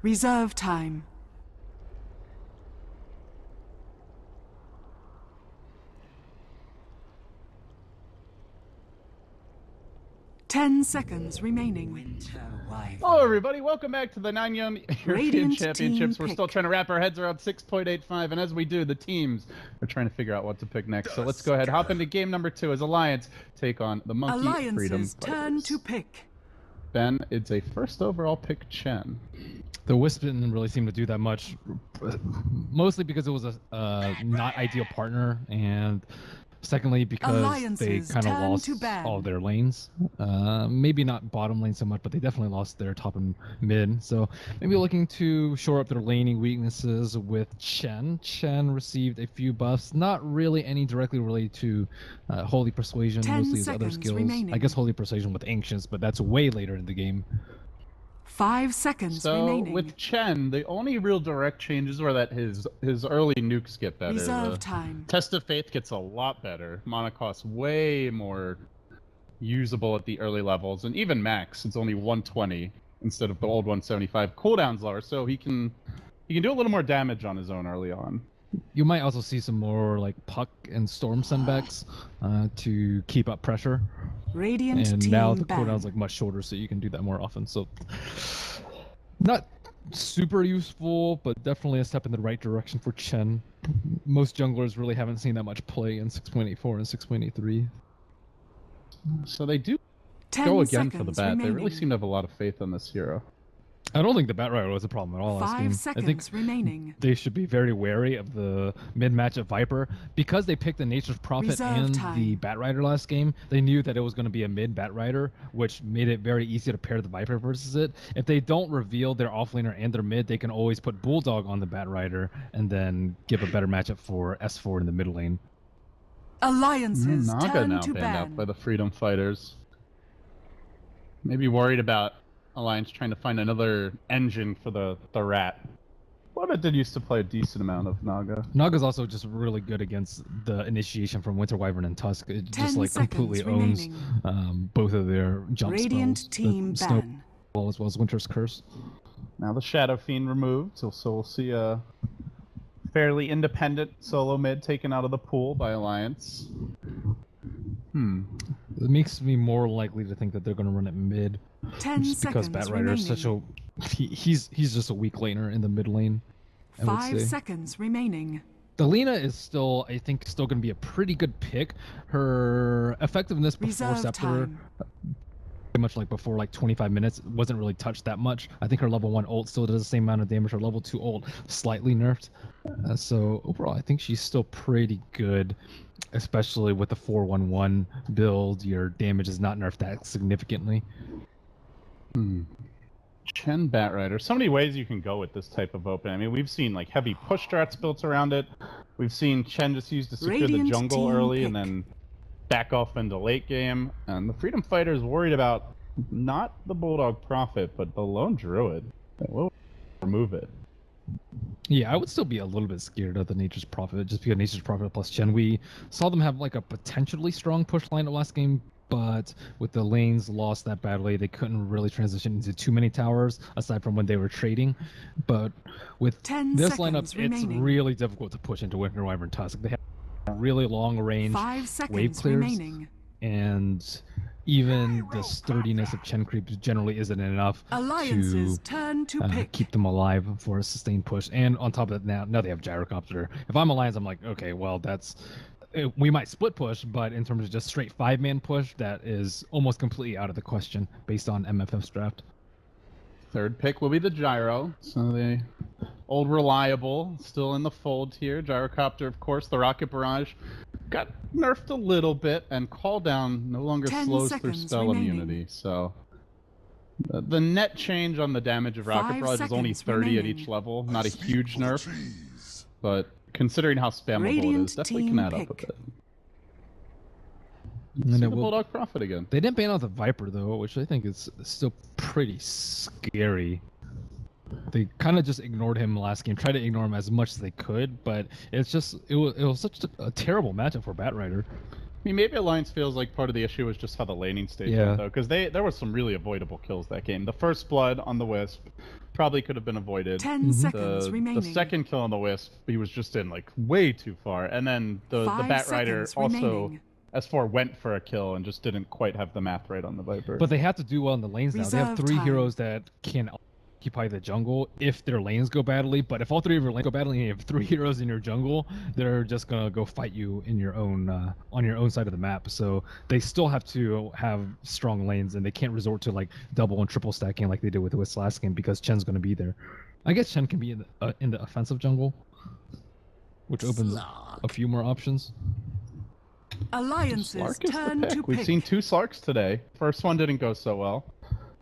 Reserve time. Ten seconds remaining. Hello everybody, welcome back to the Nanyang Championships. We're still trying to wrap our heads around 6.85, and as we do, the teams are trying to figure out what to pick next. So let's go ahead, hop into game number 2 as Alliance take on the Monkey Freedom Alliance's turn to pick. Ben, it's a first overall pick Chen. The Wisp didn't really seem to do that much, mostly because it was a not ideal partner, and secondly because they kind of lost all their lanes. Maybe not bottom lane so much, but they definitely lost their top and mid. So maybe looking to shore up their laning weaknesses with Chen. Chen received a few buffs, not really any directly related to Holy Persuasion, mostly his other skills. Remaining. I guess Holy Persuasion with Ancients, but that's way later in the game. 5 seconds remaining. So with Chen, the only real direct changes were that his early nukes get better. Reserve time. Test of Faith gets a lot better. Mana costs way more usable at the early levels, and even max, it's only 120 instead of the old 175. Cooldown's lower, so he can do a little more damage on his own early on. You might also see some more like Puck and Storm sendbacks to keep up pressure. Radiant and team now the ban. cooldown's like much shorter, so you can do that more often. So not super useful, but definitely a step in the right direction for Chen. Most junglers really haven't seen that much play in 6.84 and 6.83. So they do go again for the bat. Remaining. They really seem to have a lot of faith in this hero. I don't think the bat rider was a problem at all last game. 5 seconds I think remaining. They should be very wary of the mid-match at Viper. Because they picked the Nature's Prophet Reserve and time. the Bat Rider last game, they knew that it was going to be a mid-Bat Rider, which made it very easy to pair the Viper versus it. If they don't reveal their offlaner and their mid, they can always put Bulldog on the Bat Rider and then give a better matchup for S4 in the mid lane. Alliance's Naga turn now to banned out ban. by the Freedom Fighters. Maybe worried about Alliance trying to find another engine for the rat. But it did used to play a decent amount of Naga. Naga's also just really good against the initiation from Winter Wyvern and Tusk. It 10 just like completely seconds owns both of their jump Radiant spells. team Snow ban. Ball as well as Winter's Curse. Now the Shadow Fiend removed, so we'll see a fairly independent solo mid taken out of the pool by Alliance. It makes me more likely to think that they're going to run it mid. 10 just because seconds Bat Rider is such remaining. a he's just a weak laner in the mid lane. I would 5 say. seconds remaining. Delina is still, I think, still going to be a pretty good pick. Her effectiveness before Reserve Scepter, time. pretty much like before like 25 minutes, wasn't really touched that much. I think her level 1 ult still does the same amount of damage. Her level 2 ult slightly nerfed. So overall, I think she's still pretty good, especially with the 4-1-1 build. Your damage is not nerfed that significantly. Chen Bat Rider. So many ways you can go with this type of open. I mean, we've seen like heavy push strats built around it. We've seen Chen just use to secure Radiant the jungle team early pick. and then back off into late game. And the Freedom Fighter is worried about not the Bulldog Prophet, but the Lone Druid. We'll remove it. Yeah, I would still be a little bit scared of the Nature's Prophet, just because Nature's Prophet plus Chen. We saw them have like a potentially strong push lineup last game, but with the lanes lost that badly, they couldn't really transition into too many towers, aside from when they were trading. But with 10 this seconds lineup, it's remaining. really difficult to push into Winter Wyvern Tusk. They have really long range 5 wave seconds clears, remaining. and even the sturdiness of Chen creeps generally isn't enough Alliance's to turn to pick. keep them alive for a sustained push. And on top of that, now they have Gyrocopter. If I'm Alliance, I'm like, okay, well, we might split push, but in terms of just straight 5-man push, that is almost completely out of the question based on MFF's draft. Third pick will be the Gyro. So the old reliable still in the fold here. Gyrocopter, of course, the Rocket Barrage got nerfed a little bit, and Call Down no longer 10 slows through seconds spell remaining. immunity. So the net change on the damage of Rocket 5 Barrage is only seconds 30 at remaining. each level. Not a huge nerf, but considering how spammable Radiant it is, definitely team can add up a pick. bit. And See it the will- Bulldog Prophet again. They didn't ban out the Viper though, which I think is still pretty scary. They kind of just ignored him last game, tried to ignore him as much as they could, but it was such a terrible matchup for Bat Rider. I mean, maybe Alliance feels like part of the issue was just how the laning stage Yeah. went, though, because there were some really avoidable kills that game. The first blood on the Wisp, probably could have been avoided. 10 seconds The remaining. second kill on the Wisp, he was just in like way too far. And then the 5 Bat Rider seconds also, remaining. S4 went for a kill and just didn't quite have the math right on the Viper. But they have to do well in the lanes now. They have Reserve 3 time. heroes that can occupy the jungle if their lanes go badly. But if all 3 of your lanes go badly and you have 3 heroes in your jungle, they're just gonna go fight you in your own on your own side of the map. So they still have to have strong lanes, and they can't resort to like double and triple stacking like they did with Wisp last game because Chen's gonna be there. I guess Chen can be in the offensive jungle, which opens a few more options. Alliances Slark is turn the to pick. We've pick. seen 2 Slarks today. First one didn't go so well.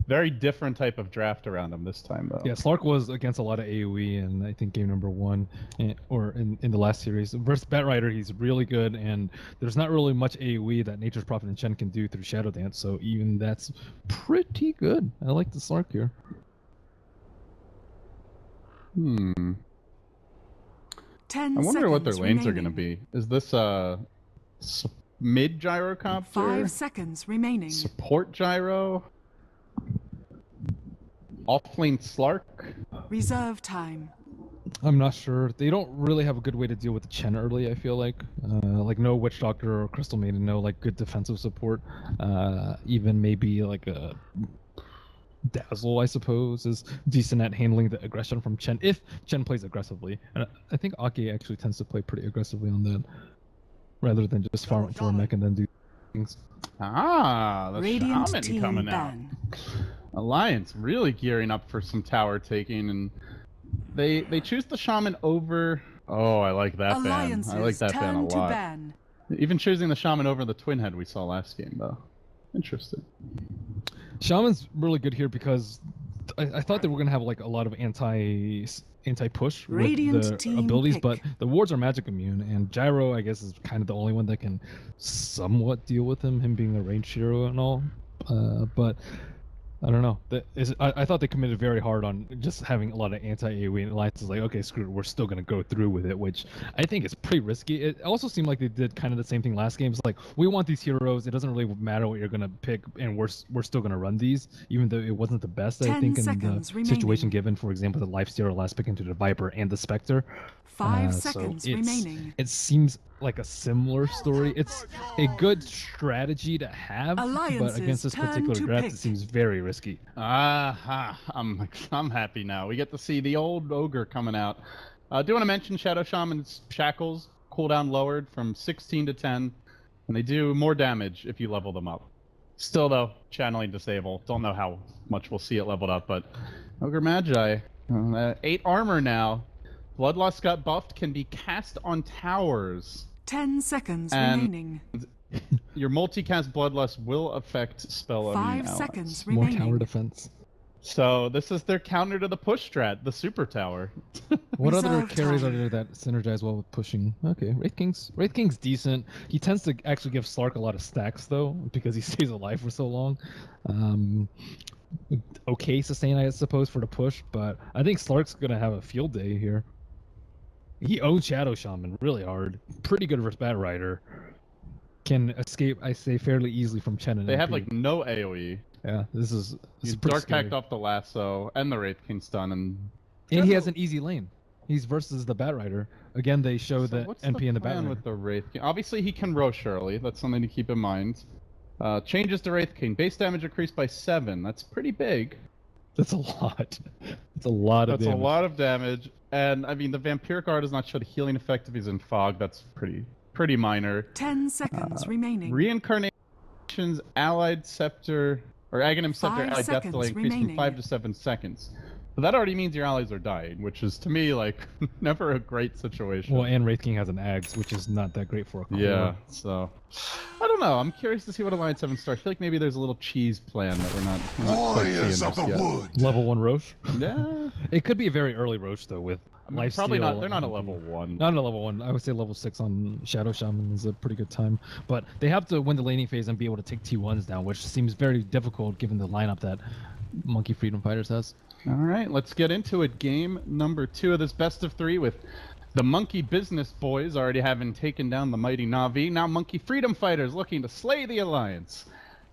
Very different type of draft around him this time, though. Yeah, Slark was against a lot of AoE, and I think game number 1, or in the last series. Versus Bat Rider, he's really good, and there's not really much AoE that Nature's Prophet and Chen can do through Shadow Dance, so even that's pretty good. I like the Slark here. 10 I wonder what their seconds lanes are remaining. going to be. Is this mid gyrocopter? 5 seconds remaining. Support gyro? Off-lane Slark? Reserve time. I'm not sure. They don't really have a good way to deal with the Chen early, I feel like. Like no Witch Doctor or Crystal Maiden, no like good defensive support. Even maybe like a Dazzle, I suppose, is decent at handling the aggression from Chen, if Chen plays aggressively. And I think Aki actually tends to play pretty aggressively on that, rather than just farm it for a mech and then do things. Ah, the Radiant Shaman team coming ban. out. Alliance really gearing up for some tower taking, and they choose the Shaman over... Oh, I like that ban. Alliances I like that ban a turn to lot. ban. Even choosing the Shaman over the Twin Head we saw last game, though. Interesting. Shaman's really good here because I thought they were gonna have like a lot of anti-push with Radiant the team abilities, pick. but the wards are magic immune, and Gyro I guess is kind of the only one that can somewhat deal with him being a ranged hero and all. But I don't know. I thought they committed very hard on just having a lot of anti-AoE, and Alliance is like, okay, screw it, we're still going to go through with it, which I think is pretty risky. It also seemed like they did kind of the same thing last game. It's like, we want these heroes, it doesn't really matter what you're going to pick, and we're still going to run these, even though it wasn't the best, I 10 think, in seconds the remaining. situation given, for example, the Lifestealer last pick into the Viper and the Spectre. 5 So seconds it's- remaining. It seems like a similar story. It's a good strategy to have, but Alliances against this turn particular to draft, pick. it seems very risky. Aha! I'm happy now. We get to see the old ogre coming out. Do want to mention Shadow Shaman's shackles cooldown lowered from 16 to 10, and they do more damage if you level them up. Still though, channeling disable. Don't know how much we'll see it leveled up, but Ogre Magi, 8 armor now. Bloodlust got buffed, can be cast on towers. 10 seconds And- remaining. Your multicast Bloodlust will affect spell immune 5 allies. seconds More remaining. tower defense. So this is their counter to the push strat, the super tower. What other Reserve carries are time. there that synergize well with pushing? Okay, Wraith King's decent. He tends to actually give Slark a lot of stacks though, because he stays alive for so long. Okay sustain, I suppose, for the push, but I think Slark's gonna have a field day here. He owns Shadow Shaman really hard. Pretty good versus Bat Rider. Can escape, I say, fairly easily from Chen and They have MP. like no AoE. Yeah, this is He's pretty dark scary. packed off the lasso and the Wraith King stun, and And he has an easy lane. He's versus the Bat Rider. Again, they show so the what's NP and the Bat plan Rider. with the Wraith King? Obviously, he can Rosh early. That's something to keep in mind. Changes to Wraith King. Base damage increased by 7. That's pretty big. That's a lot. That's a lot of That's damage. a lot of damage. And I mean, the Vampiric Guard does not show the healing effect if he's in fog. That's pretty minor. 10 seconds remaining. Reincarnation's Allied Scepter, or Aghanim Scepter 5 Allied Death seconds Delay increased from remaining. 5 to 7 seconds. But that already means your allies are dying, which is, to me, like, never a great situation. Well, and Wraith King has an Ags, which is not that great for a core. Yeah, so I don't know. I'm curious to see what Alliance 7 starts. I feel like maybe there's a little cheese plan that we're not quite Warriors seeing of the just yet. wood. Level 1 Roche. Yeah, It could be a very early Roche though, with Lifesteal. probably not. They're not a and- level 1. Not a level 1. I would say level 6 on Shadow Shaman is a pretty good time. But they have to win the laning phase and be able to take T1s down, which seems very difficult given the lineup that Monkey Freedom Fighters has. All right, let's get into it. Game number 2 of this best of 3 with the Monkey Business Boys already having taken down the mighty Na'Vi. Now Monkey Freedom Fighters looking to slay the Alliance.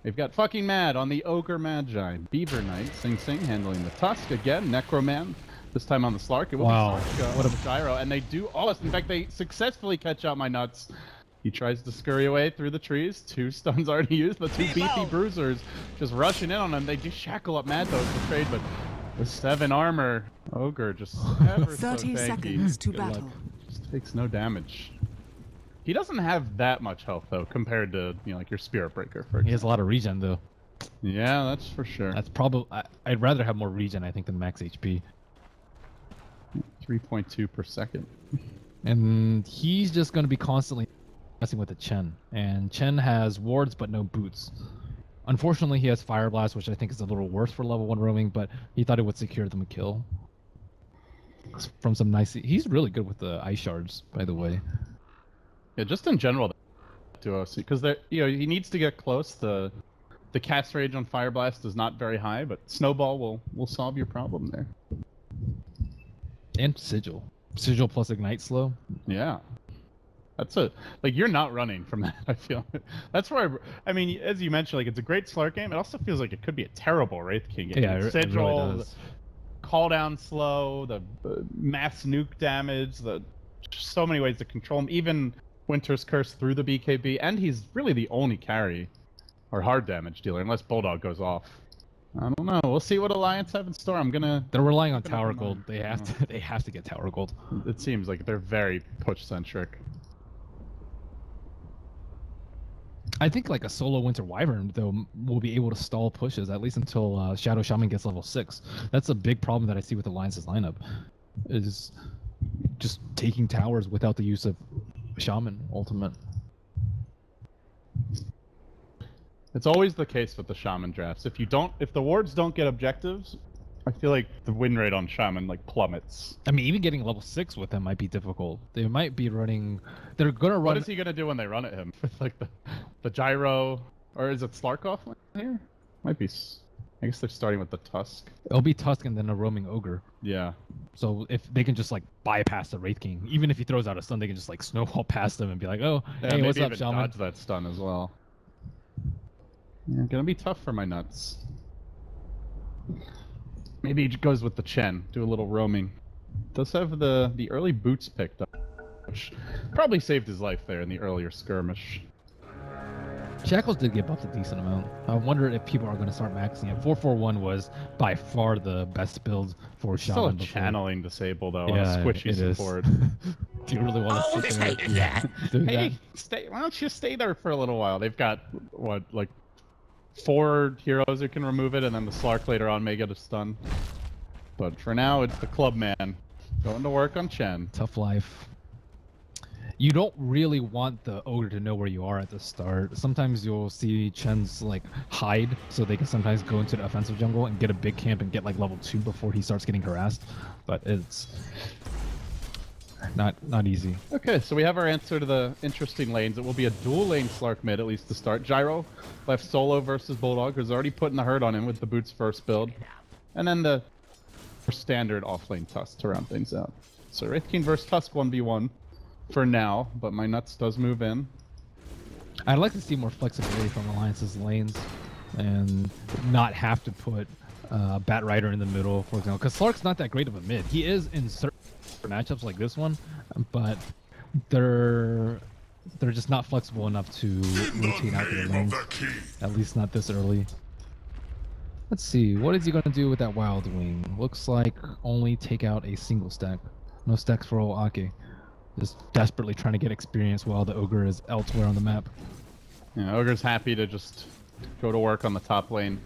They've got fucking Mad on the Ogre Magi. Beaver Knight, Sing Sing handling the Tusk again. Necroman, this time on the Slark. It will be Slark, what a gyro. And they do all this. In fact, they successfully catch out my nuts. He tries to scurry away through the trees. 2 stuns already used, but 2 beefy bruisers just rushing in on him. They do shackle up Mad though for trade, but with 7 armor, Ogre just ever 30 so seconds to Good battle. luck. Just takes no damage. He doesn't have that much health though, compared to like your Spirit Breaker, for example. He has a lot of regen though. Yeah, that's for sure. That's probably. I'd rather have more regen, I think, than max HP. 3.2 per second. And he's just going to be constantly messing with the Chen. And Chen has wards but no boots. Unfortunately, he has Fire Blast, which I think is a little worse for level 1 roaming, but he thought it would secure them a kill. From some nice. He's really good with the ice shards, by the way. Yeah, just in general, to because he needs to get close. The cast range on Fire Blast is not very high, but Snowball will solve your problem there. And Sigil plus Ignite slow. Yeah, that's you're not running from that. I feel that's where I mean, as you mentioned, it's a great Slark game. It also feels like it could be a terrible Wraith King game. Yeah, Sigil, it really does. Call down slow, the mass nuke damage, so many ways to control him. Even Winter's Curse through the BKB, and he's really the only carry or hard damage dealer, unless Bulldog goes off. I don't know. We'll see what Alliance have in store. They're relying on Tower Gold. They have to get Tower Gold. It seems like they're very push centric. I think a solo Winter Wyvern though will be able to stall pushes at least until Shadow Shaman gets level 6. That's a big problem that I see with Alliance's lineup, is just taking towers without the use of Shaman ultimate. It's always the case with the Shaman drafts. If the wards don't get objectives, I feel like the win rate on Shaman plummets. I mean, even getting level 6 with them might be difficult. They might be running. They're gonna run. What is he gonna do when they run at him with the gyro, or is it Slarkoff here? Might be. I guess they're starting with the Tusk. It'll be Tusk and then a roaming Ogre. Yeah. So if they can just bypass the Wraith King, even if he throws out a stun, they can just snowball past them and be like, oh, yeah, hey, what's up, even Shaman? Dodge that stun as well. Yeah, gonna be tough for my nuts. Maybe he goes with the Chen, do a little roaming. Does have the early boots picked up, which probably saved his life there in the earlier skirmish. Shackles did get buffed a decent amount. I wonder if people are going to start maxing it. 441 was by far the best build for Shaman. Still a channeling disable though, on yeah, a squishy support. Do you really want to sit there? Hey, why don't you stay there for a little while? They've got, 4 heroes who can remove it, and then the Slark later on may get a stun. But for now, it's the club man going to work on Chen. Tough life. You don't really want the Ogre to know where you are at the start. Sometimes you'll see Chen's hide, so they can sometimes go into the offensive jungle and get a big camp and get level 2 before he starts getting harassed. But it's not easy. Okay, so we have our answer to the interesting lanes. It will be a dual lane Slark mid, at least to start. Gyro left solo versus Bulldog, who's already putting the hurt on him with the boots first build. And then the standard off-lane Tusk to round things out. So Wraith King versus Tusk 1v1 for now, but my nuts does move in. I'd like to see more flexibility from Alliance's lanes and not have to put Bat Rider in the middle, for example, because Slark's not that great of a mid. He is in certain matchups like this one, but they're just not flexible enough to rotate out their lanes, at least not this early. Let's see, what is he going to do with that Wild Wing? Looks like only take out a single stack. No stacks for old Ake. Just desperately trying to get experience while the Ogre is elsewhere on the map. Yeah, Ogre's happy to just go to work on the top lane.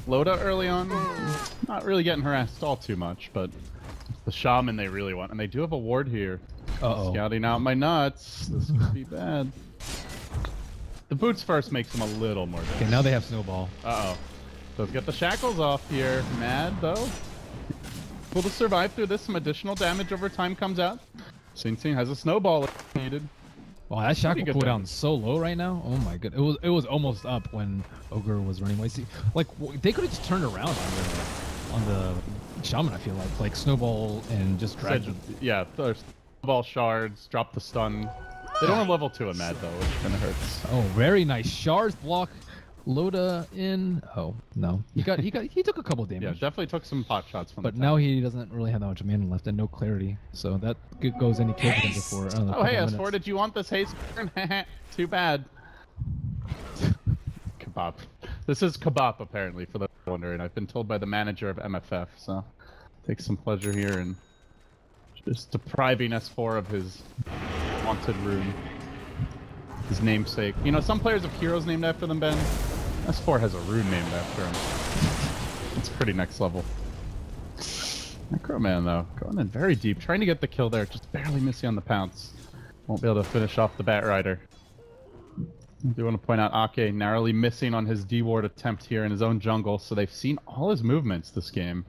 Loda early on, not really getting harassed all too much, but the Shaman they really want. And they do have a ward here. Uh-oh. Scouting out my nuts. This could be bad. The boots first makes them a little more damage. Okay, now they have Snowball. Uh-oh. Does get the shackles off here. Mad, though. Will to survive through this. Some additional damage over time comes out. Sing Sing has a snowball needed. Wow, that shackle cooldown so low right now. Oh my god, it was almost up when Ogre was running away. See, they could have just turned around on the Shaman. I feel like Snowball and just drag. Yeah, Snowball shards, drop the stun. They don't have level 2 in Mad though, which kind of hurts. Oh, very nice shards block Loda in. Oh no, he took a couple damage. Yeah, definitely took some pot shots from. But now he doesn't really have that much mana left and no clarity, so that goes any kill potential for. Oh hey, S4, did you want this haste? Too bad. Kebab. This is kebab apparently for the wondering. I've been told by the manager of MFF, so take some pleasure here in just depriving S4 of his wanted rune. His namesake. You know, some players have heroes named after them, Ben. S4 has a rune named after him. It's pretty next level. Necroman, though, going in very deep, trying to get the kill there, just barely missing on the pounce. Won't be able to finish off the Bat Rider. I do want to point out Ake narrowly missing on his D-ward attempt here in his own jungle, so they've seen all his movements this game.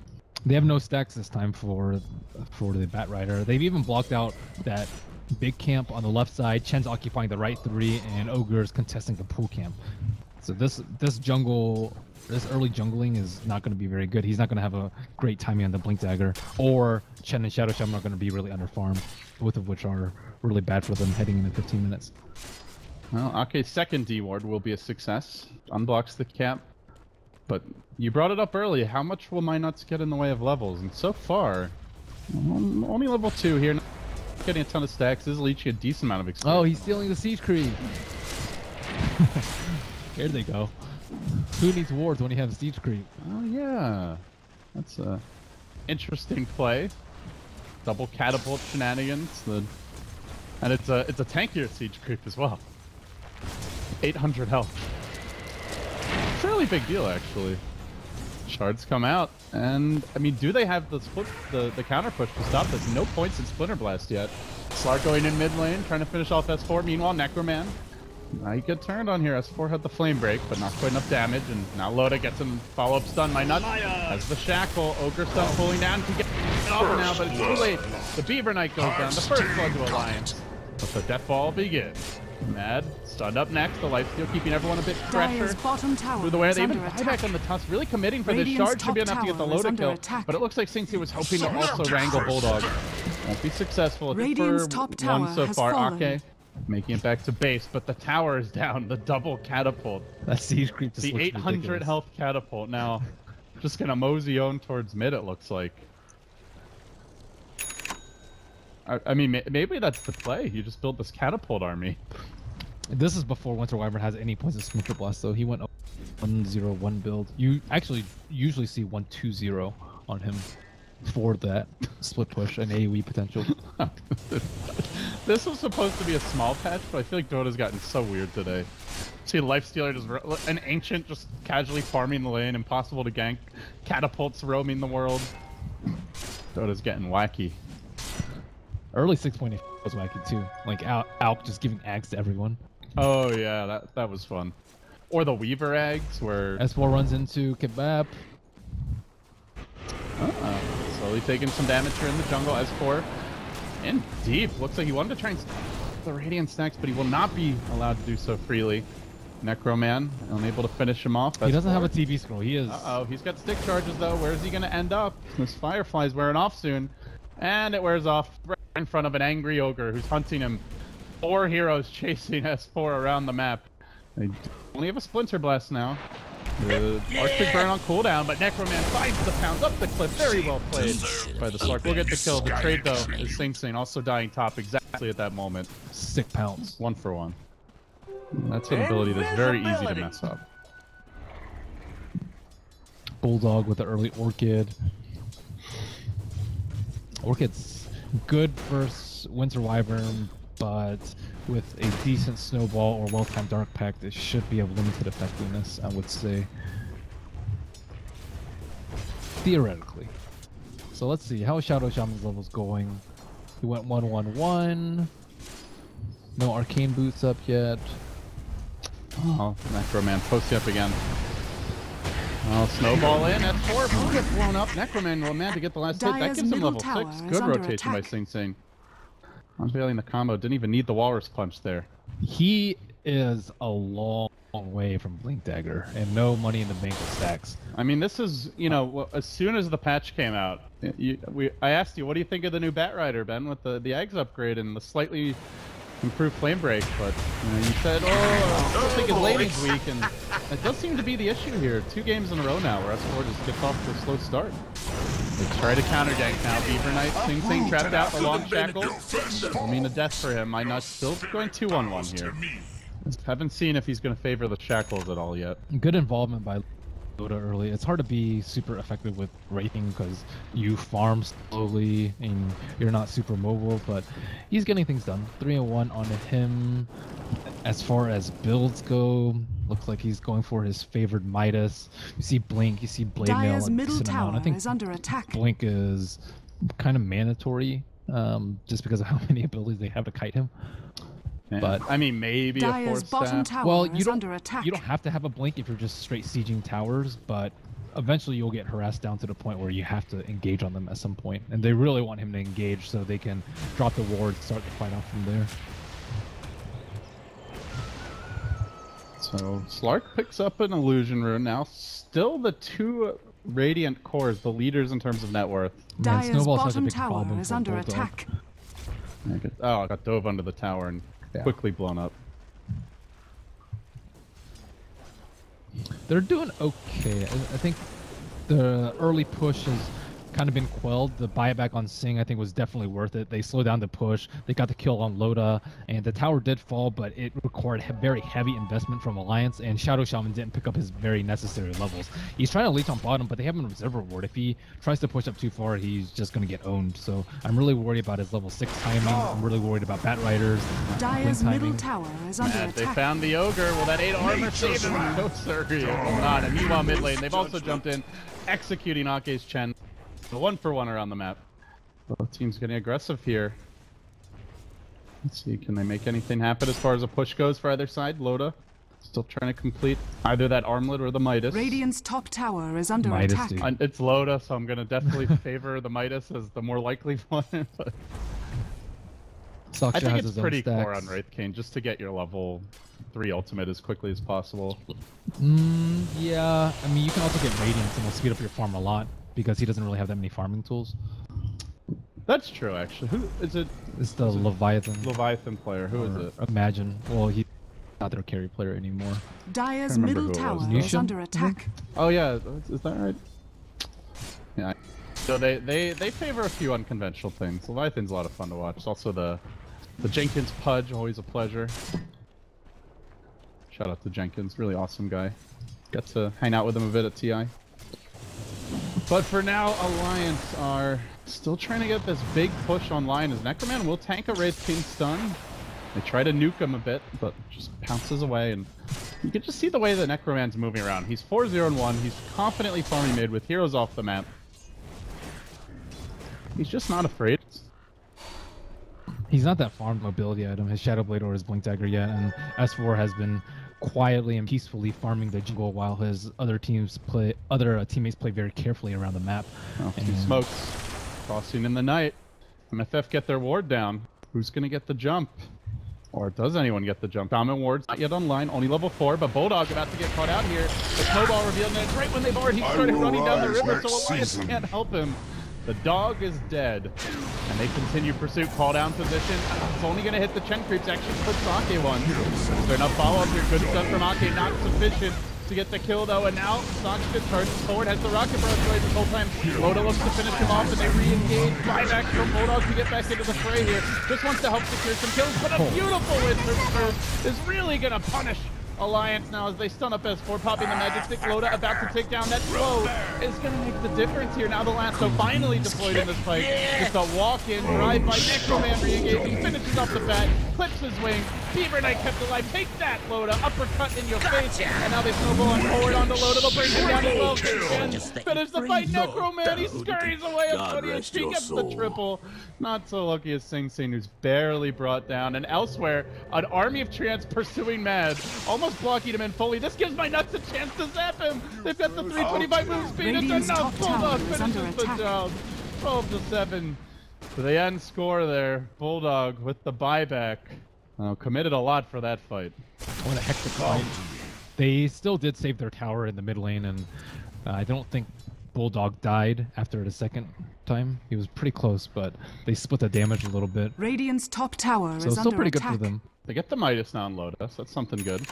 They have no stacks this time for the Bat Rider. They've even blocked out that big camp on the left side, Chen's occupying the right 3, and Ogre's contesting the pool camp. So this early jungling is not going to be very good. He's not going to have a great timing on the Blink Dagger, or Chen and Shadow Shaman are going to be really underfarmed, both of which are really bad for them heading into 15 minutes. Well, Ake's second D-ward will be a success. Unblocks the camp. But you brought it up early. How much will my nuts get in the way of levels? And so far, only level 2 here. Getting a ton of stacks. This is leeching a decent amount of experience. Oh, he's stealing the Siege Creep. Here they go. Who needs wards when you have Siege Creep? Oh yeah, that's a interesting play. Double catapult shenanigans. And it's a tankier Siege Creep as well. 800 health. Fairly big deal actually. Shards come out, and I mean, do they have the split, the counter push to stop this? No points in Splinter Blast yet. Slark going in mid lane, trying to finish off S4. Meanwhile, Necroman, now you get turned on here. S4 had the flame break, but not quite enough damage, and now Loda gets him follow-up stun. My nuts has the shackle. Ogre stun pulling down to get off now, but it's too late. The Beaver Knight goes down. The first blood to Alliance, but the death ball begins. Mad stunned up next. The lifesteal keeping everyone a bit fresher through the way. They even buyback on the Tusk, really committing for this shard. Should be enough to get the Loda kill, but it looks like Singsi was hoping to also wrangle Bulldog. Won't be successful. It's for one so far. Ake making it back to base, but the tower is down. The double catapult. That Siege Creep just the 800 ridiculous. Health catapult. Now, just gonna mosey on towards mid. It looks like. I mean, maybe that's the play. You just build this catapult army. This is before Winter Wyvern has any points of Splinter Blast, though. He went 1-0-1 build. You actually usually see 1-2-0 on him for that split push and AoE potential. This was supposed to be a small patch, but I feel like Dota's gotten so weird today. See Lifestealer just an ancient just casually farming the lane, impossible to gank, catapults roaming the world. Dota's getting wacky. Early 6.8 was wacky too. Like Alk just giving ags to everyone. Oh yeah, that was fun. Or the Weaver ags where S4 runs into Kebab. Slowly taking some damage here in the jungle. S4 in deep. Looks like he wanted to try and the Radiant stacks, but he will not be allowed to do so freely. Necroman unable to finish him off. He doesn't have a TV scroll. He is. Uh-oh, he's got stick charges though. Where's he gonna end up? This Firefly's wearing off soon. And it wears off right in front of an angry ogre who's hunting him. 4 heroes chasing S4 around the map. They only have a Splinter Blast now. The Arctic Burn on cooldown, but Necroman finds the pounds up the cliff. Very well played by the Slark. We'll get the kill. The trade, though, is Sing Sing also dying top exactly at that moment. Sick pounds. 1 for 1. That's an ability that's very easy to mess up. Bulldog with the early Orchid. Orchid's good versus Winter Wyvern, but with a decent Snowball or well-timed Dark Pact, it should be of limited effectiveness, I would say. Theoretically. So let's see, how is Shadow Shaman's levels going? He went 1-1-1. No Arcane Boots up yet. Oh, Necroman posting up again. Oh, Snowball in at 4. Will get blown up. Necroman will man to get the last hit. That gives him level 6. Good rotation by Sing Sing. Unveiling the combo. Didn't even need the Walrus Punch there. He is a long way from Blink Dagger and no money in the bank of stacks. I mean, this is, you know, as soon as the patch came out, I asked you, what do you think of the new Bat Rider, Ben, with the Eggs upgrade and the slightly improve flame break, but you said, oh, I think his lating's weak, and that does seem to be the issue here. 2 games in a row now where S4 just gets off to a slow start. They try to counter gank now. Beaver Knight, Sing trapped out, the long shackle. Will mean a death for him. My Nuts still going 2-on-1 here. Haven't seen if he's going to favor the shackles at all yet. Good involvement by Dota early. It's hard to be super effective with Wraithing because you farm slowly and you're not super mobile, but he's getting things done. 3-1 on him. As far as builds go, looks like he's going for his favored Midas. You see Blink, you see Blade Mail. Dire's middle tower is under attack. Blink is kind of mandatory, just because of how many abilities they have to kite him. Yeah. But I mean, maybe Dire's a 4th bottom staff. tower well, is under attack. you don't have to have a Blink if you're just straight sieging towers, but eventually you'll get harassed down to the point where you have to engage on them at some point. And they really want him to engage so they can drop the ward, start the fight off from there. So Slark picks up an illusion rune now. Still the 2 Radiant cores, the leaders in terms of net worth. Dire's Snowball's such a bottom big tower problem is for under Bulldog. attack. I got dove under the tower and quickly blown up. They're doing okay. I think the early push has kind of been quelled. The buyback on Sing, I think, was definitely worth it. They slowed down the push. They got the kill on Loda, and the tower did fall, but it required very heavy investment from Alliance, and Shadow Shaman didn't pick up his very necessary levels. He's trying to leech on bottom, but they have him in reserve reward. If he tries to push up too far, he's just going to get owned. So I'm really worried about his level 6 timing. I'm really worried about Bat Riders. Dire's middle tower is under attack. They found the Ogre. Will that 8 armor save him? No, sir. Hold on. And meanwhile, mid lane, they've also jumped in, executing Ake's Chen. The 1-for-1 around the map. Both teams getting aggressive here. Let's see, can they make anything happen as far as a push goes for either side? Loda still trying to complete either that armlet or the Midas. Radiant's top tower is under Midas, attack. dude. It's Loda, so I'm gonna definitely favor the Midas as the more likely one. But I think it's pretty core on Wraith King just to get your level 3 ultimate as quickly as possible. Yeah, I mean, you can also get Radiance and it'll speed up your farm a lot because he doesn't really have that many farming tools. That's true, actually. Who is it? It's the Leviathan. Leviathan player. Who is it? Imagine. Well, he's not their carry player anymore. Dire's middle tower is under attack. Oh yeah, is that right? Yeah. So they favor a few unconventional things. Leviathan's a lot of fun to watch. It's also the Jenkins Pudge, always a pleasure. Shout out to Jenkins, really awesome guy. Got to hang out with him a bit at TI. But for now, Alliance are still trying to get this big push online as Necroman will tank a Wraith King stun. They try to nuke him a bit, but just pounces away, and you can just see the way the Necroman's moving around. He's 4-0-1, he's confidently farming mid with heroes off the map. He's just not afraid. He's not that farmed mobility item, his Shadow Blade or his Blink Dagger yet, and S4 has been quietly and peacefully farming the jungle while his other teammates play very carefully around the map. Oh, two smokes crossing in the night. MFF get their ward down. Who's gonna get the jump? Or does anyone get the jump? Dominant ward's not yet online, only level 4, but Bulldog about to get caught out here. The snowball revealed, and it's right when they've already started running down the river, so Alliance can't help him. The dog is dead, and they continue pursuit. Call down position. It's only going to hit the Chen creeps. Actually puts Ake one. They're enough follow-up here. Good stuff from Ake. Not sufficient to get the kill, though. And now Sanchka charges forward. Has the rocket barrage right this whole time. Loda looks to finish him off, and they re-engage. Buyback from Bulldog to get back into the fray here. Just wants to help secure some kills, but a beautiful Wizard Surf is really going to punish Alliance now as they stun up S4, popping the magic stick. Loda about to take down that slow is going to make the difference here. Now the lasso finally deployed in this fight. Just a walk-in, drive by Necroman re-engaging, finishes off the bat, clips his wing. Beaver Knight kept alive. Take that, Loda. Uppercut in your face. And now they snowball on forward onto Loda. They'll bring him down as well. Finish the fight. Necroman, he scurries away at 20 HP, gets the triple. Not so lucky as Sing Sing, who's barely brought down. And elsewhere, an army of Trance pursuing Mad. Almost blocking him in fully. This gives my Nuts a chance to zap him. They've got the 325 move speed. It's enough. Bulldog finishes the job. 12-7. So the end score there. Bulldog with the buyback. Committed a lot for that fight. What a hectic fight. They still did save their tower in the mid lane, and I don't think Bulldog died after the second time. He was pretty close, but they split the damage a little bit. Radiant's top tower So is it's still under pretty attack. good for them. They get the Midas now on Lotus. That's something good.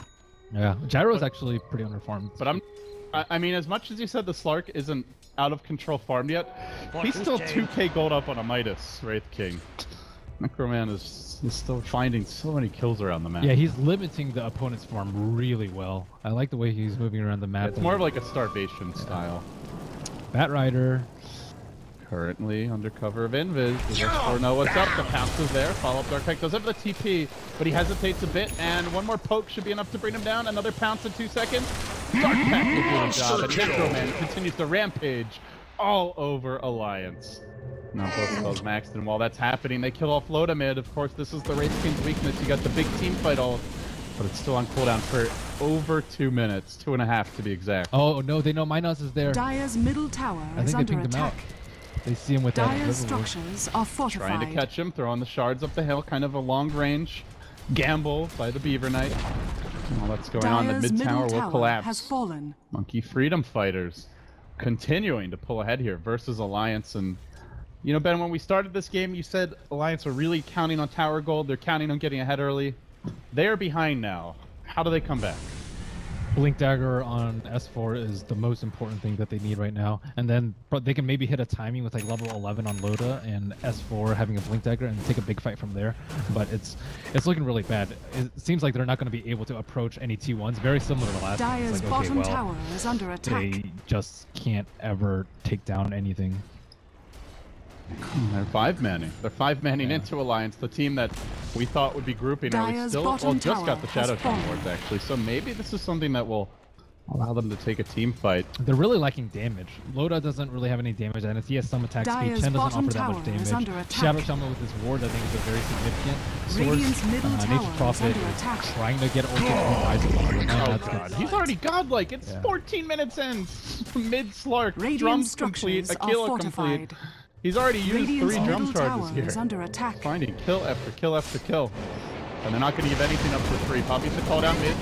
Yeah, Gyro's actually pretty underfarmed. But I mean, as much as you said the Slark isn't out of control farmed yet, he's still 2k gold up on a Midas, Wraith King. Necroman is still finding so many kills around the map. Yeah, he's limiting the opponent's farm really well. I like the way he's moving around the map. It's more of like a starvation style. Bat Rider. Currently under cover of Invis. Does S4 know what's up? The pounce is there. Follow-up Dark Tech does have the TP, but he hesitates a bit, and one more poke should be enough to bring him down. Another pounce in 2 seconds. Dark Tech will do the job, and Necroman continues to rampage all over Alliance. Now both of those maxed, and while that's happening, they kill off Loda mid. Of course, this is the Wraith King's weakness. You got the big team fight ult, but it's still on cooldown for over 2 minutes. 2.5 to be exact. Oh no, they know Minos is there. Dire's middle tower I is think they under pinged him out. attack. They see him with that. Dire's structures are fortified. Trying to catch him, throwing the shards up the hill, kind of a long range gamble by the Beaver Knight. While that's going on, the mid tower will collapse. Has fallen. Monkey Freedom Fighters continuing to pull ahead here versus Alliance. And you know, Ben, when we started this game, you said Alliance are really counting on tower gold. They're counting on getting ahead early. They are behind now. How do they come back? Blink Dagger on S4 is the most important thing that they need right now, and then they can maybe hit a timing with like level 11 on Loda and S4 having a Blink Dagger and take a big fight from there. But it's looking really bad. It seems like they're not going to be able to approach any T1s. Very similar to last time. Dire's Like, okay, bottom well, tower is under attack. they just can't ever take down anything. They're 5-manning. They're 5-manning into Alliance, the team that we thought would be grouping early. Dire's Still, well, bottom just got tower the Shadow has fallen. Wards actually. So maybe this is something that will allow them to take a team fight. They're really lacking damage. Loda doesn't really have any damage, and if he has some attack speed, Dire's Chen doesn't bottom offer that much tower is damage. under attack. Shadow Shaman with his ward, I think, is a very significant source. Radiant's middle tower Nature's is Prophet under attack. trying to get ultimate from Rising Lord. Oh god, he's already godlike. It's 14 minutes in. Mid Slark, drums complete, Aquila complete. He's already used Radiant's 3 drum middle charges tower here. is under attack. Finding kill after kill after kill. And they're not going to give anything up for 3. Poppy's the call down mid.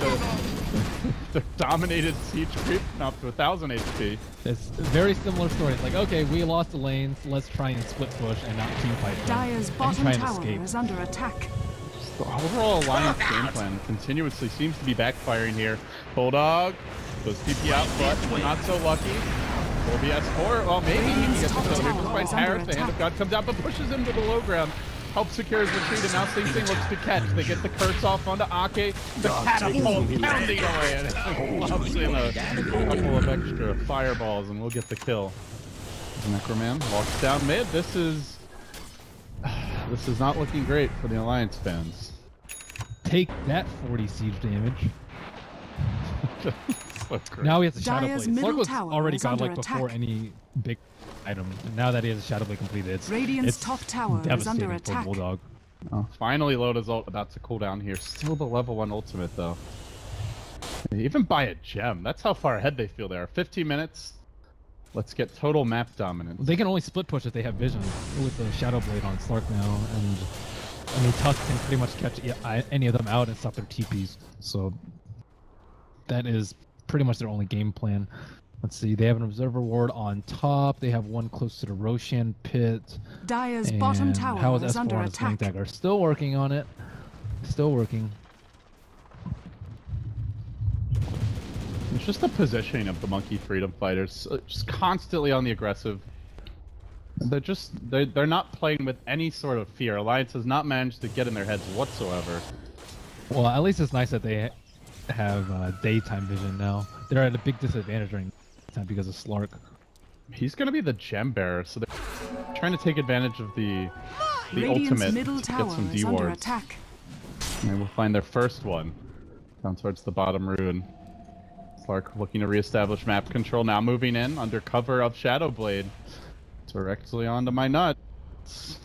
The dominated siege creep up to 1000 HP. It's a very similar story. It's like, okay, we lost the lanes, let's try and split push and not team fight them. Dire's and bottom try and tower escape. is under attack. The overall Alliance game plan continuously seems to be backfiring here. Bulldog goes TP out, but not so lucky. Will be S4. Well, maybe he can get the celebration by Harris. The Hand of God comes out, but pushes him to the low ground. Helps secure his retreat, and now Sing Sing looks to catch. They get the curse off onto Ake. The catapult pounding away, and it loves in a couple of extra fireballs, and we'll get the kill. Necroman walks down mid. This is not looking great for the Alliance fans. Take that 40 siege damage. So now he has a Shadow Dire's Blade. middle Slark was tower already is under godlike before attack. any big item. And now that he has a Shadow Blade completed, Radiant's it's top tower is devastating under for attack. Bulldog. Oh, finally, Loda's ult about to cool down here. Still the level 1 ultimate, though. They even buy a gem. That's how far ahead they feel they are. 15 minutes. Let's get total map dominance. They can only split push if they have vision with the Shadow Blade on Slark now, and I mean Tusk can pretty much catch any of them out and stop their TPs. So that is pretty much their only game plan. Let's see, they have an Observer Ward on top. They have one close to the Roshan pit. Dire's bottom tower how is is S4 under on his Blink attack. Dagger? Still working on it. Still working. It's just the positioning of the Monkey Freedom Fighters, just constantly on the aggressive. They're not playing with any sort of fear. Alliance has not managed to get in their heads whatsoever. Well, at least it's nice that they have daytime vision now. They're at a big disadvantage during time because of Slark. He's going to be the gem bearer, so they're trying to take advantage of the Radiant's ultimate middle to get tower some is under D-wards. attack. And they will find their first one down towards the bottom ruin. Slark looking to reestablish map control, now moving in under cover of Shadow Blade. Directly onto my nuts.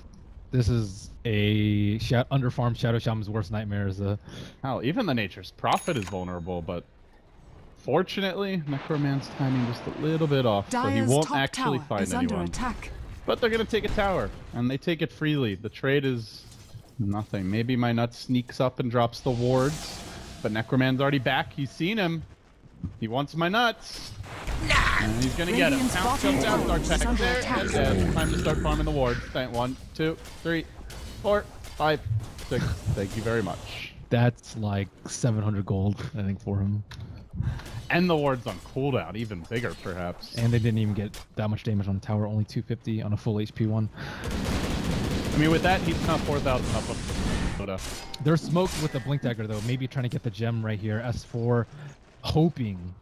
This is a underfarmed Shadow Shaman's worst nightmare. Hell, even the Nature's Prophet is vulnerable, but fortunately, Necroman's timing just a little bit off, so he Dire's won't top actually tower find is under anyone. attack. But they're gonna take a tower, and they take it freely. The trade is nothing. Maybe my nut sneaks up and drops the wards, but Necroman's already back. He's seen him. He wants my nuts. And he's gonna get him. Count comes out, start tech there, and then time to start farming the wards. 1, 2, 3, 4, 5, 6. Thank you very much. That's like 700 gold, I think, for him. And the ward's on cooldown, even bigger perhaps. And they didn't even get that much damage on the tower, only 250 on a full HP one. I mean, with that, he's not 4,000 up of Dota. They're smoked with the Blink Dagger, though. Maybe trying to get the gem right here. S4 hoping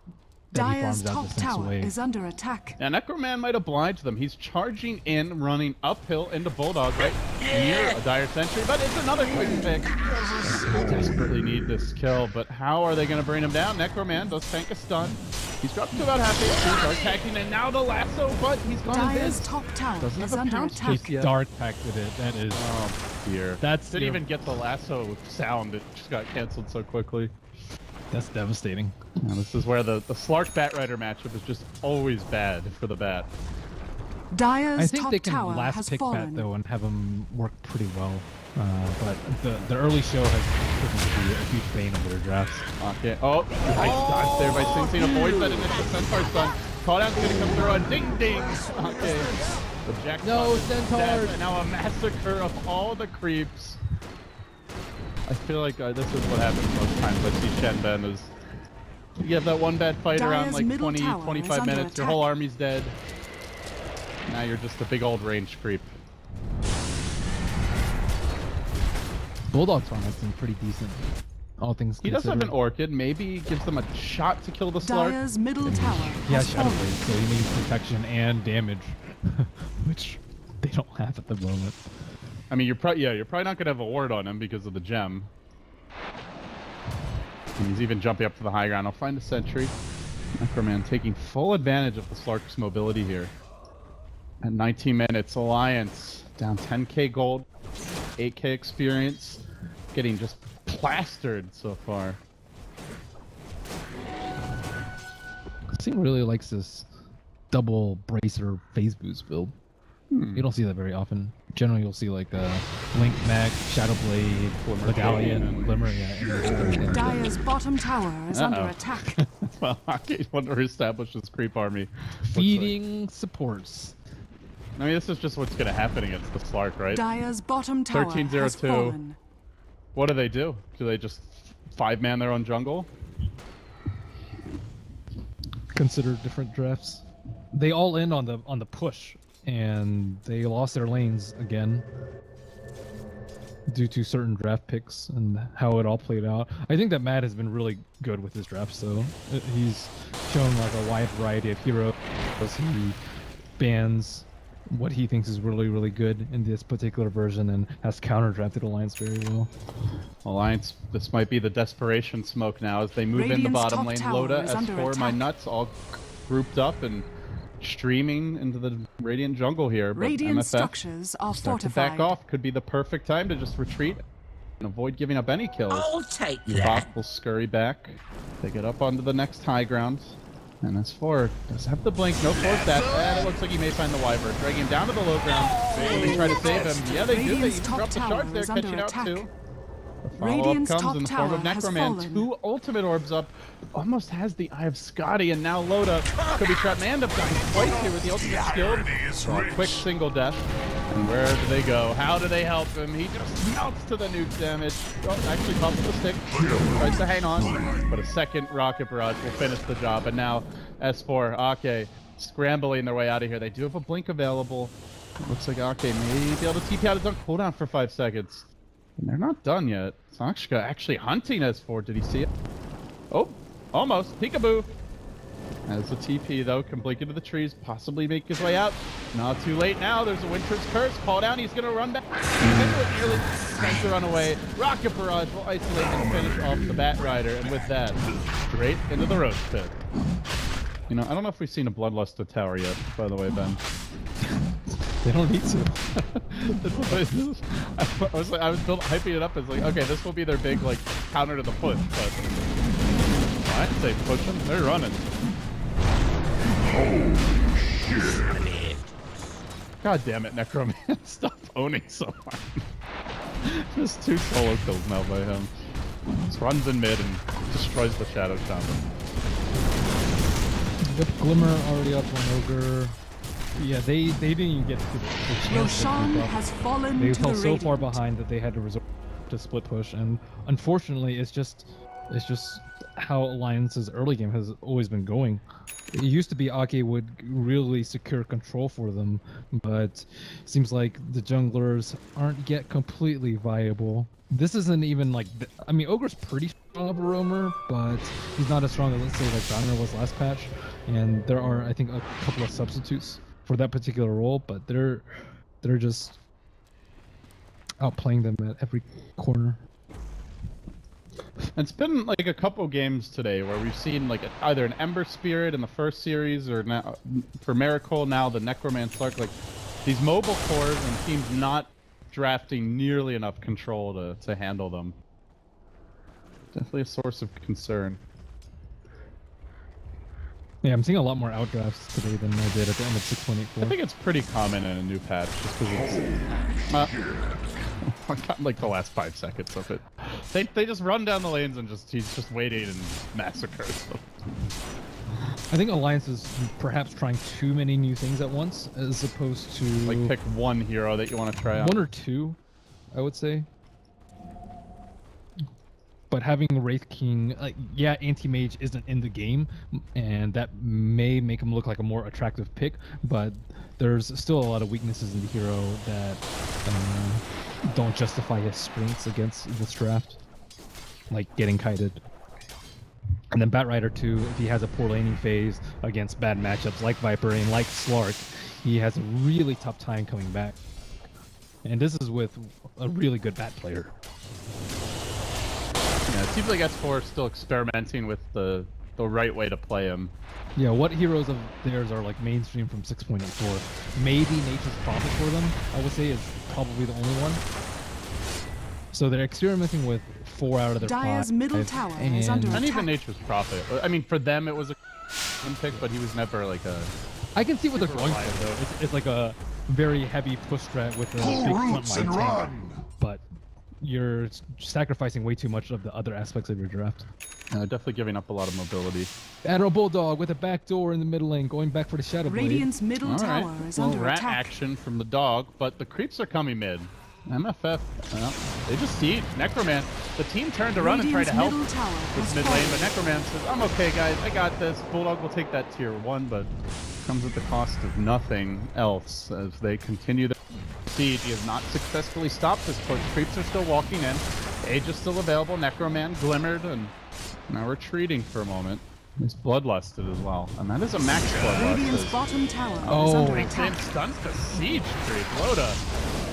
that he farms out this next wave. Is under attack. Yeah, Necroman might oblige them. He's charging in, running uphill into Bulldog right near a Dire Sentry, but it's another quick fix. They desperately need this kill, but how are they going to bring him down? Necroman does tank a stun. He's dropped to about half HP, Dark Packing, and now the lasso, but he's gone Dire's top tower is under attack. Dark Packed it. That is... Oh, dear. Didn't even get the lasso sound. It just got canceled so quickly. That's devastating. Yeah, this is where the Slark Bat Rider matchup is just always bad for the Bat. Dire's I think top they can tower last has pick fallen. Bat though and have him work pretty well. But the early show has proven to be a huge bane of their drafts. Okay. Oh, nice dodge there by Sing Sing. Avoids that initial Centaur stun. Calldown's gonna come through and ding ding. Okay. The Jack no, Centaur. And now a massacre of all the creeps. I feel like this is what happens most times. I see Shen Ben is you have that one bad fight around like 20, 25 minutes, your whole army's dead. Now you're just a big old range creep. Bulldog's farm has been pretty decent. All things he does have an Orchid. Maybe gives them a shot to kill the Slark. Dire's middle tower he has Shadow Blade, so he needs protection and damage, which they don't have at the moment. I mean, you're probably not gonna have a ward on him because of the gem. And he's even jumping up to the high ground. I'll find a sentry. Necroman taking full advantage of the Slark's mobility here. At 19 minutes, Alliance down 10k gold, 8k experience, getting just plastered so far. Sing really likes this double bracer phase boost build. You don't see that very often. Generally, you'll see like Link Mag, Shadow Blade, Medallion, Glimmer. Yeah, Dire's bottom tower is under attack. Well, I want to establish this creep army. Feeding supports. I mean, this is just what's going to happen against the Slark, right? Dire's bottom tower has fallen. What do? Do they just 5-man their own jungle? Consider different drafts. They all in on the push. And they lost their lanes again due to certain draft picks and how it all played out. I think that Matt has been really good with his drafts, though. He's shown like a wide variety of heroes. He bans what he thinks is really, really good in this particular version and has counter-drafted Alliance very well. Alliance, this might be the desperation smoke now as they move in the bottom lane. Loda, S4, my nuts all grouped up and streaming into the Radiant jungle here, but Radiant MFF structures are start fortified. to back off. Could be the perfect time to just retreat and avoid giving up any kills. I'll take that. Bot will scurry back. They get up onto the next high ground. And S4 does have the blink, no force that. And it looks like he may find the Wyvern. Dragging him down to the low ground. They try to save him. Yeah, they do. They drop the shards there, catching out too. The follow-up comes in the form of Necroman. 2 ultimate orbs up. Almost has the Eye of Scotty, and now Loda could be trapped. Man up dying twice here with the ultimate skill. A quick single death. And where do they go? How do they help him? He just melts to the nuke damage. Oh, actually pops the stick. Tries to hang on. But a second rocket barrage will finish the job. And now S4, Ake, scrambling their way out of here. They do have a blink available. It looks like Ake may be able to TP out his own cooldown for 5 seconds. And they're not done yet. Sakshka actually hunting S4. Did he see it? Oh, almost. Peekaboo. As a TP, though, can blink into the trees, possibly make his way out. Not too late now. There's a Winter's Curse. Call down. He's going to run back. Nearly tries to run away. Rocket Barrage will isolate and finish off the Bat Rider. And with that, straight into the Roach Pit. You know, I don't know if we've seen a Bloodlusted Tower yet, by the way, Ben. They don't need to. I was hyping it up as like, okay, this will be their big like counter to the push, but I'd say push them. They're running. Oh shit! God damn it, Necroman! Stop owning so hard. Just 2 solo kills now by him. Just runs in mid and destroys the Shadow Shaman. Yep, Glimmer already up on Ogre. Yeah, they didn't even get to the chance to Roshan group up. has fallen They to fell the so far Radiant. behind that they had to resort to split push, and unfortunately, it's just how Alliance's early game has always been going. It used to be Ake would really secure control for them, but seems like the junglers aren't yet completely viable. This isn't even like, I mean, Ogre's pretty strong of a roamer, but he's not as strong as, let's say, like Donner was last patch. And there are, I think, a couple of substitutes for that particular role, but they're just outplaying them at every corner. It's been like a couple games today where we've seen like either an Ember Spirit in the first series, or now for Miracle, now the Necromancer. Like these mobile cores and teams not drafting nearly enough control to handle them. Definitely a source of concern. Yeah, I'm seeing a lot more outdrafts today than I did at the end of 6.84. I think it's pretty common in a new patch, just because it's I got like the last 5 seconds of it. They just run down the lanes and he's just waiting and massacres them. I think Alliance is perhaps trying too many new things at once, as opposed to like pick one hero that you want to try out. One or two, I would say. But having Wraith King, yeah, Anti-Mage isn't in the game, and that may make him look like a more attractive pick, but there's still a lot of weaknesses in the hero that don't justify his strengths against this draft, like getting kited. And then Batrider too, if he has a poor laning phase against bad matchups like Viper and like Slark, he has a really tough time coming back. And this is with a really good Bat player. Yeah, it seems like S4 is still experimenting with the right way to play him. Yeah, what heroes of theirs are like mainstream from 6.84? Maybe Nature's Prophet for them, I would say, is probably the only one. So they're experimenting with 4 out of their 5. Dire's middle tower is under And attack. even Nature's Prophet. I mean, for them it was a pick, but he was never like a... I can see what they're going for though. It's like a very heavy push strat with a big frontline tank. But you're sacrificing way too much of the other aspects of your draft. Definitely giving up a lot of mobility. Admiral Bulldog with a backdoor in the middle lane, going back for the Shadow Blade. Radiant's middle tower is under rat attack. action from the dog, but the creeps are coming mid. MFF, they just siege. Necroman, the team turned to run and try to help this mid lane, but Necroman says, I'm okay guys, I got this. Bulldog will take that tier 1, but comes at the cost of nothing else as they continue the siege. He has not successfully stopped this push. Creeps are still walking in. Age is still available. Necroman glimmered and now retreating for a moment. He's bloodlusted as well, and that is a max bloodlust. Radiant's bottom tower is under attack. Stuns the siege creep. Loda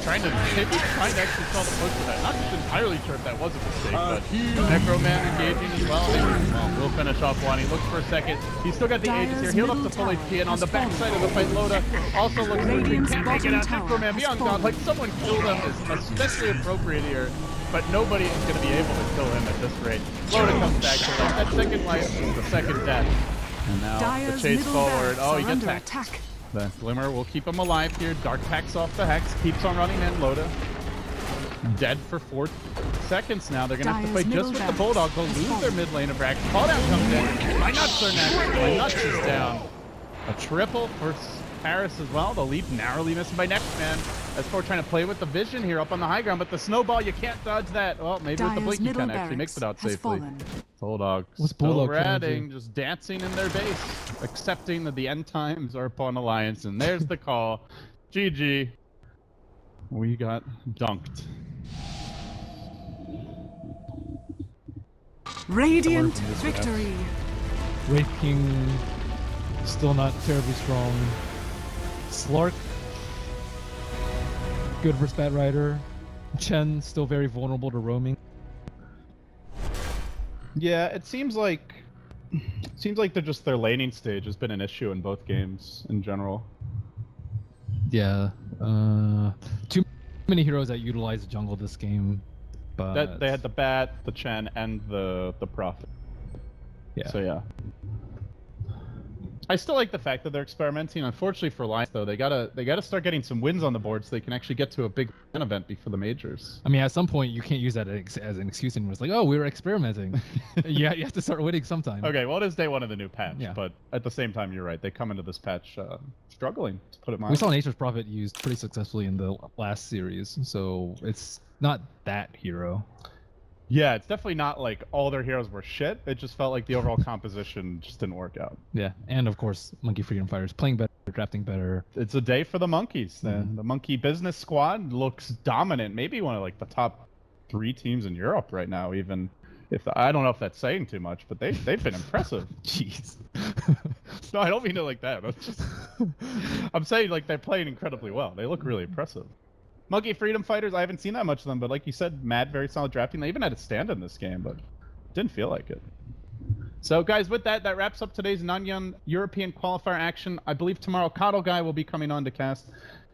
trying to actually call the push for that. Not just entirely sure if that was a mistake, but Necroman engaging as well. We'll finish off one. He looks for a second. He's still got the Aegis here. Healed up to full HP, and on the backside of the fight, Loda also looks like he can't make it out. Necroman beyond God. Like someone kill them is especially appropriate here. But nobody is going to be able to kill him at this rate. Loda comes back to like that second life is the second death. And now the chase forward. Oh, he gets hacked. The Glimmer will keep him alive here. Dark packs off the Hex. Keeps on running in. Loda dead for 4 seconds now. They're going to have to fight just with the Bulldog. They'll lose their mid lane of Rax. Fall down comes in. My nuts are next. My nuts is down. A triple for Paris as well. The leap narrowly missed by Necroman. S4 trying to play with the vision here up on the high ground, but the snowball, you can't dodge that. Well, maybe with the blink you can actually makes it out safely. Bulldog still ratting, just dancing in their base, accepting that the end times are upon Alliance, and there's the call. GG. We got dunked. Radiant victory. Wraith King still not terribly strong. Slark, good versus Batrider. Chen still very vulnerable to roaming. Yeah, it seems like their laning stage has been an issue in both games in general. Yeah, too many heroes that utilize the jungle this game. But they had the Bat, the Chen, and the Prophet. Yeah. So yeah. I still like the fact that they're experimenting. Unfortunately for Alliance, though, they gotta start getting some wins on the board so they can actually get to a big event before the majors. I mean, at some point, you can't use that as an excuse anymore. It's like, oh, we were experimenting. Yeah, you have to start winning sometime. Okay, well, it is day one of the new patch, Yeah. but at the same time, you're right. They come into this patch struggling, to put it mildly. We saw Nature's Prophet used pretty successfully in the last series, so it's not that hero. Yeah, it's definitely not like all their heroes were shit. It just felt like the overall composition just didn't work out. Yeah, and of course, Monkey Freedom Fighters playing better, drafting better. It's a day for the monkeys. The Monkey Business Squad looks dominant. Maybe one of like the top 3 teams in Europe right now. Even if I don't know if that's saying too much, but they've been impressive. Jeez. No, I don't mean it like that. I'm saying like they're playing incredibly well. They look really impressive. Monkey Freedom Fighters, I haven't seen that much of them, but like you said, mad, very solid drafting. They even had a stand in this game, but didn't feel like it. So, guys, with that wraps up today's Nanyang European Qualifier action. I believe tomorrow Coddle Guy will be coming on to cast.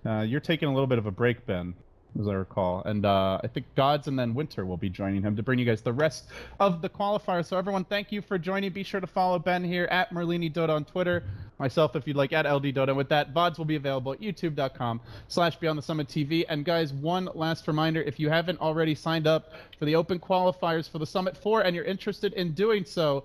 You're taking a little bit of a break, Ben, as I recall. And I think Gods and then Winter will be joining him to bring you guys the rest of the qualifier. So, everyone, thank you for joining. Be sure to follow Ben here at Merlini Dota on Twitter. Myself, if you'd like, at LD Dota. With that, VODs will be available at youtube.com/BeyondTheSummit TV. And guys, one last reminder, if you haven't already signed up for the open qualifiers for the Summit 4 and you're interested in doing so,